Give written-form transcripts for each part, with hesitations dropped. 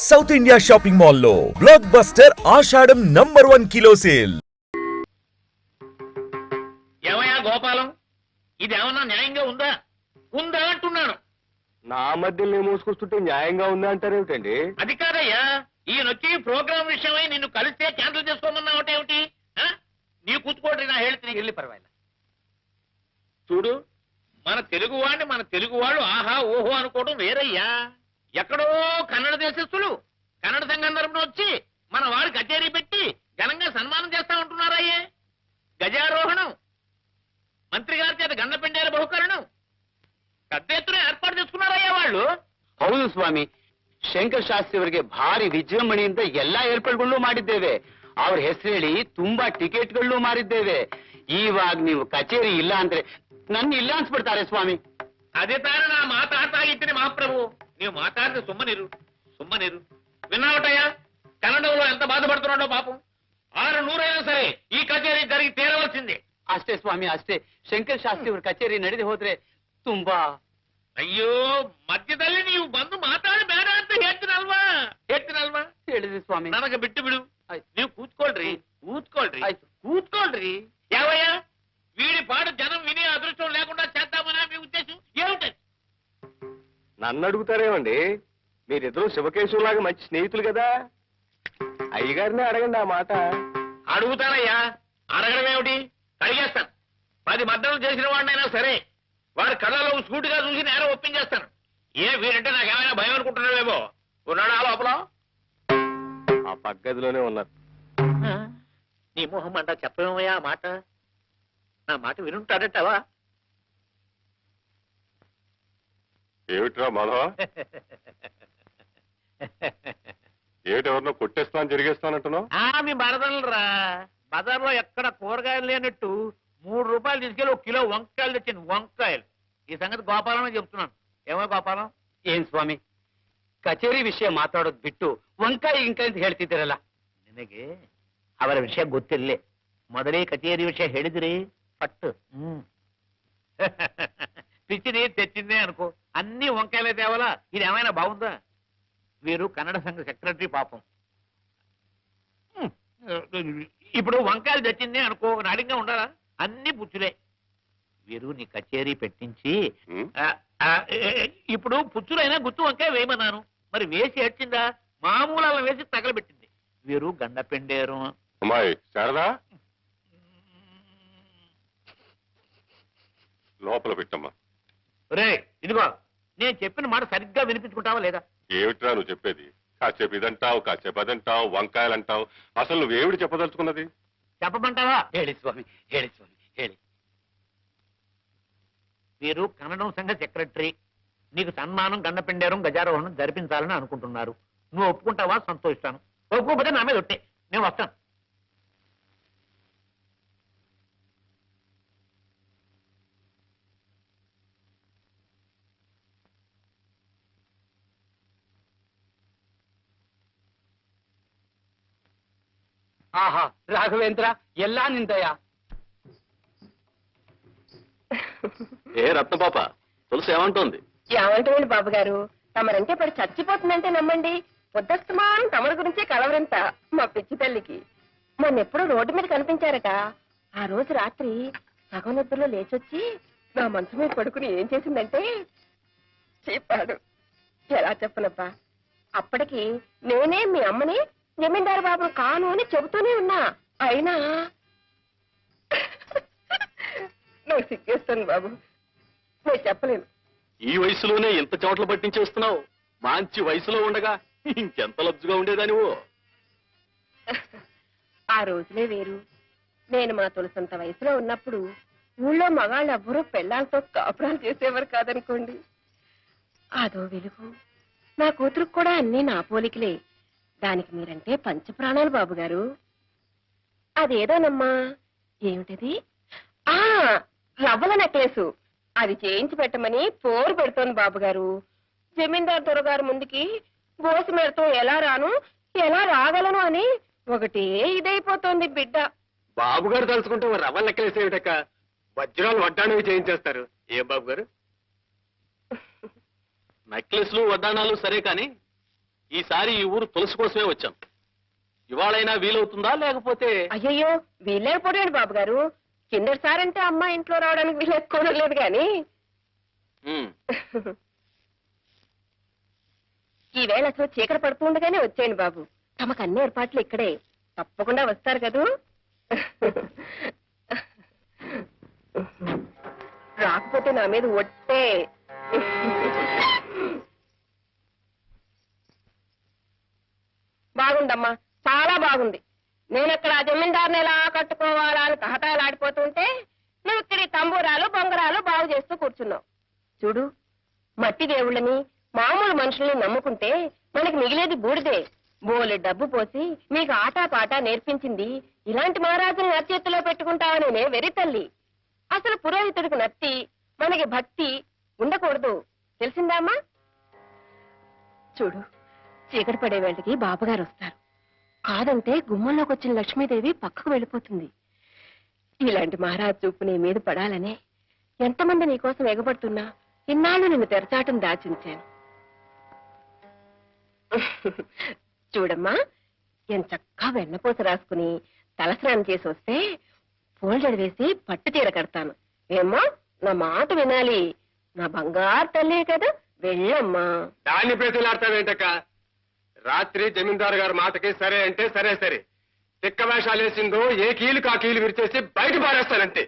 South India shopping మాల్లో block buster ఆషాఢం number 1 kilo sale. ఏమయ్యా గోపాలం, ఇది ఏమన్నా న్యాయంగా ఉందా? ఉందా అంటున్నాను. నా మధ్యలో మోసుకొస్తుంటే న్యాయంగా ఉందా అంటారేమిటండి? అది కాదయ్యా, ఈయనొచ్చి ప్రోగ్రామ్ విషయమై నిన్ను కలిస్తే క్యాన్సిల్ చేసుకోమన్నావు ఏమిటి? నీ కూతుకోటి నా హేళి తిరిగి వెళ్ళి పర్వాలేదు. చూడు, మన తెలుగు వాళ్ళు ఆహా ఓహో అనుకోవడం వేరయ్యా. ఎక్కడో కన్నడ దేశస్తులు కన్నడ సంఘం తరపున వచ్చి మన వాడి కచేరీ పెట్టి ఘనంగా సన్మానం చేస్తా ఉంటున్నారయ్యే. గజారోహణం, మంత్రి గారి చేత గండపెండేల బహుకరణం పెద్ద ఎత్తున ఏర్పాటు చేసుకున్నారయ్యಾ వాళ్ళు. ಹೌದು ಸ್ವಾಮಿ, ಶಂಕರ್ ಶಾಸ್ತ್ರಿ ಅವರಿಗೆ ಭಾರಿ ವಿಜೃಂಭಣೆಯಿಂದ ಎಲ್ಲಾ ಏರ್ಪಾಡುಗಳು ಮಾಡಿದ್ದೇವೆ. ಅವ್ರ ಹೆಸರು ಹೇಳಿ ತುಂಬಾ ಟಿಕೆಟ್ಗಳು ಮಾರಿದ್ದೇವೆ. ಇವಾಗ ನೀವು ಕಚೇರಿ ಇಲ್ಲ ಅಂದ್ರೆ ನನ್ನ ಇಲ್ಲ ಅನ್ಸ್ಬಿಡ್ತಾರೆ ಸ್ವಾಮಿ. అదే తాను నా మాట తాగిచ్చింది మహాప్రభు. నీవు మాట్లాడితే సుమ్మనిరు విన్నావటయ్యా? కన్నడంలో ఎంత బాధపడుతున్నాడో పాపం. 600 అయినా సరే ఈ కచేరీ జరిగి తీరవలసిందే. ಅಷ್ಟೇ ಸ್ವಾಮಿ, ಅಷ್ಟೇ. ಶಂಕರ್ ಶಾಸ್ತ್ರಿ ಅವ್ರ ಕಚೇರಿ ನಡೆದು ಹೋದ್ರೆ ತುಂಬಾ. ಅಯ್ಯೋ ಮಧ್ಯದಲ್ಲಿ ನೀವು ಬಂದು ಮಾತಾಡಿ ಬೇಡ ಅಂತ ಹೇಳ್ತೀನಲ್ವಾ ಹೇಳಿದ್ರಿ ಸ್ವಾಮಿ. ನನಗೆ ಬಿಟ್ಟು ಬಿಡು. ನೀವು ಕೂತ್ಕೊಳ್ರಿ. ಆಯ್ತು. ಕೂತ್ಕೊಳ್ರಿ. ಯಾವಯ್ಯ, వీడి పాడు జనం వినే అదృష్టం లేకుండా చేద్దామనా మీ ఉద్దేశం ఏమిటి? నన్ను అడుగుతారేమండి? మీరిద్దరూ శివకేశవులాగా మంచి స్నేహితులు కదా. అయ్యగారిని అడగండి ఆ మాట. అడుగుతానయ్యా, అడగడం ఏమిటి? అడిగేస్తాను. 10 మద్దతులు చేసిన వాడినైనా సరే వాడి కళ్ళలో సూటిగా చూసి నేరం ఒప్పించేస్తాను. వీడంటే నాకేమైనా భయం అనుకుంటున్నావేమో. ఉన్నాడా లోపల? ఆ పగ్గదిలోనే ఉన్నారు. నీ మొహం అంట చెప్పమయ్యా ఆ మాట. నా మాట వినుంటాడటవా? ఏమిట్రా మాధవ, ఏమిటెవరినో కొట్టేస్తాను జరిగేస్తానంటున్నావు? మీ బరదలరా, బజార్లో ఎక్కడ కూరగాయలు లేనట్టు 3 రూపాయలు తీసుకెళ్ళి 1 కిలో వంకాయలు తెచ్చింది. వంకాయలు. ఈ సంగతి గోపాలమే చెప్తున్నాను. ఏమో గోపాలం? ಏನ್ ಸ್ವಾಮಿ, ಕಚೇರಿ ವಿಷಯ ಮಾತಾಡೋದ್ ಬಿಟ್ಟು ವಂಕಾಯಿ ಗಿಂಕಾಯಿ ಅಂತ ಹೇಳ್ತಿದ್ದೀರಲ್ಲ. ನಿನಗೆ ಅವರ ವಿಷಯ ಗೊತ್ತಿಲ್ಲೇ. ಮೊದಲೇ ಕಚೇರಿ ವಿಷಯ ಹೇಳಿದ್ರಿ పట్టు. పిచ్చిని తెచ్చిందే అనుకో, అన్ని వంకాయలే తేవాలా? ఇది ఏమైనా బాగుందా? వీరు కన్నడ సంఘ సెక్రటరీ పాపం. ఇప్పుడు వంకాయలు తెచ్చిందే అనుకో, నాడిగా ఉండాలా? అన్ని పుచ్చులే. వీరు నీ కచేరీ పెట్టించి ఇప్పుడు పుచ్చులైనా గుత్తు వంకాయ వేయమన్నాను. మరి వేసి ఏడ్చిందా? మామూలు వేసి తగలబెట్టింది. వీరు గండ పెండేరు. అమ్మాయి శారదా, లోపల పెట్టమ్మా. రే ఇదిగో, నేను చెప్పిన మాట సరిగ్గా వినిపించుకుంటావా లేదా? ఏమిట్రా నువ్వు చెప్పేది? కాసేపు ఇదంటావు, కాసేపు అదంటావు, వంకాయలంటావు. అసలు నువ్వేమిటి చెప్పదలుచుకున్నది? చెప్పమంటావా? ಹೇಳಿ ಸ್ವಾಮಿ, ಹೇಳಿ ಸ್ವಾಮಿ, ಹೇಳಿ. వీరు కన్నడం సంఘ సెక్రటరీ. నీకు సన్మానం, గండపెండేరం, గజారోహణం జరిపించాలని అనుకుంటున్నారు. నువ్వు ఒప్పుకుంటావా? సంతోషిస్తాను. ఒప్పుకోకపోతే నా మీద ఒట్టే, నేను వస్తాను. ఆహా, రాఘవేంద్ర, ఎల్లా నిందయా. ఏ రత్నపాప, తులసి ఏమంటోంది? ఏమంటారండి బాబు గారు, తమరంటే పడి చచ్చిపోతుందంటే నమ్మండి. పొద్దస్తమానం తమరి గురించే కలవరింత మా పిచ్చి తల్లికి. మొన్నెప్పుడో రోడ్డు మీద కనిపించారట. ఆ రోజు రాత్రి సగం నిద్రలో లేచొచ్చి నా మనసు మీద పడుకుని ఏం చేసిందంటే చెప్పాడు. ఎలా చెప్పనబ్బా, అప్పటికి నేనే మీ అమ్మని జమీందారు బాబును కాను అని చెబుతూనే ఉన్నా. అయినా నాకు సిగ్గేస్తాను బాబు, నేను చెప్పలేను. ఈ వయసులోనే ఎంత చెమటలు పట్టించేస్తున్నావు? మంచి వయసులో ఉండగా ఇంకెంత లబ్జుగా ఉండేదానివో. ఆ రోజులే వేరు. నేను మా తులసంత వయసులో ఉన్నప్పుడు ఊళ్ళో మగాళ్ళు ఎవ్వరూ పెళ్ళాలతో కాపురాలు చేసేవారు కాదనుకోండి. అదో వెలుగు. నా కూతురుకు కూడా అన్నీ నా పోలికలే. దానికి మీరంటే పంచప్రాణాలు బాబుగారు. అదేదోనమ్మా, ఏమిటది? రవ్వల నెక్లెసు. అది చేయించి పెట్టమని పోరు పెడుతోంది బాబుగారు. జమీందారు దొరగారు ముందుకి బోసి మేడతో ఎలా రాను, ఎలా రాగలను అని ఒకటే ఇదైపోతోంది బిడ్డ. బాబుగారు తలుచుకుంటే రవ్వ లెక్కలేసేవిటక్క, వజ్రాలు వడ్డాణవి చేయించేస్తారు. ఏం బాబు గారు? నెక్లెస్లు వడ్డాణాలు సరే కాని ఈసారి ఈ ఊరు తులసి కోసమే వచ్చాను. ఇవాళైనా వీలవుతుందా లేకపోతే? అయ్యయ్యో వీలేకపోయాడు బాబు గారు. కిందటిసారి అంటే అమ్మాయి ఇంట్లో రావడానికి వీలేసుకోవడం లేదు గాని ఉమ్, ఈ వేళ అసలు చీకటి పడుతుండగానే వచ్చేయండి బాబు. తమకు అన్ని ఏర్పాట్లు ఇక్కడే. తప్పకుండా వస్తారు కదూ. రాకపోతే నా మీద ఒట్టే. బాగుందమ్మా, చాలా బాగుంది. నేను ఇక్కడ ఆ జమీందారుని ఎలా కట్టుకోవాలా అని తహతాలాడిపోతుంటే నువ్వు ఇక్కడ ఈ తంబూరాలు బొంగరాలు బాగు చేస్తూ కూర్చున్నావు. చూడు, మట్టి దేవుళ్ళని మామూలు మనుషుల్ని నమ్ముకుంటే మనకి మిగిలేది బూడిదే. బోలె డబ్బు పోసి మీకు ఆటా పాట నేర్పించింది ఇలాంటి మహారాజుని నచ్చేత్తులో పెట్టుకుంటావనే వెరి తల్లి. అసలు పురోహితుడికి నత్తి మనకి భక్తి ఉండకూడదు, తెలిసిందామా? చూడు, చీకటి పడే వేళకి బాబుగారు వస్తారు. కాదంటే గుమ్మంలోకి వచ్చిన లక్ష్మీదేవి పక్కకు వెళ్ళిపోతుంది. ఇలాంటి మహారాజు చూపు నీ మీద పడాలనే ఎంతమంది నీకోసం ఎగబడుతున్నా ఇన్నాళ్ళు నిన్ను తెరచాటం దాచించాను. చూడమ్మా, ఎంచక్కా వెన్నపూస రాసుకుని తలస్నానం చేసి వస్తే పూలజడ వేసి పట్టు చీర కడతాను. ఏమ్మా, నా మాట వినాలి. నా బంగారు తల్లే కదా, వెళ్ళమ్మా. దాన్ని ప్రతిలాడతావేంటక్క? రాత్రి జమీందారు గారి మాటకి సరే అంటే సరే సరే. తిక్క వేషాలు వేసిందో ఏ కీలు కా కీలు విరిచేసి బయట పారేస్తానంతే.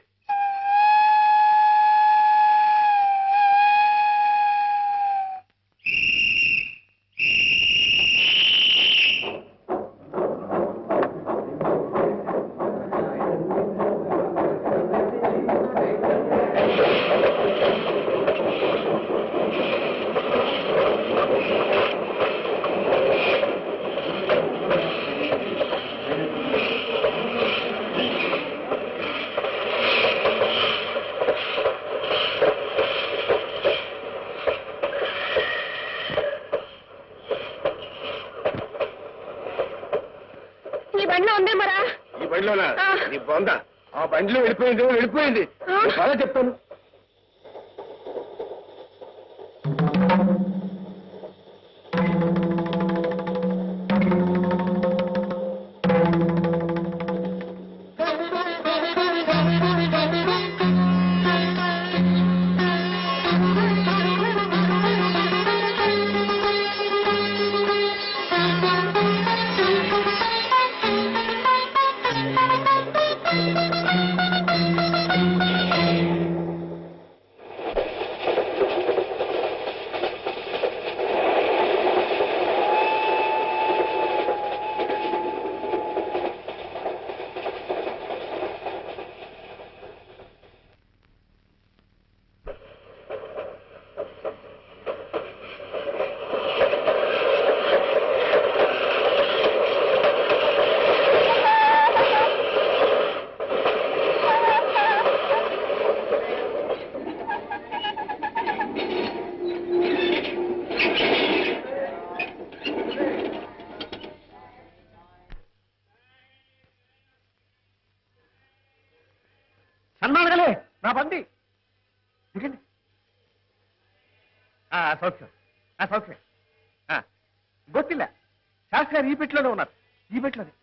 ఈ బండిలో ఉందే మరా? ఈ బండిలోనా? నీ బొంద ఆ బండిలో వెళ్ళిపోయింది వెళ్ళిపోయింది. చాలా చెప్తాను. సన్మానగలే నా బండి దిగండి. సౌఖ్యం సౌఖ్యం. గొత్తిల్ల శాస్త్రి గారు ఈ పెట్టిలోనే ఉన్నారు. ఈ పెట్టిలోనే.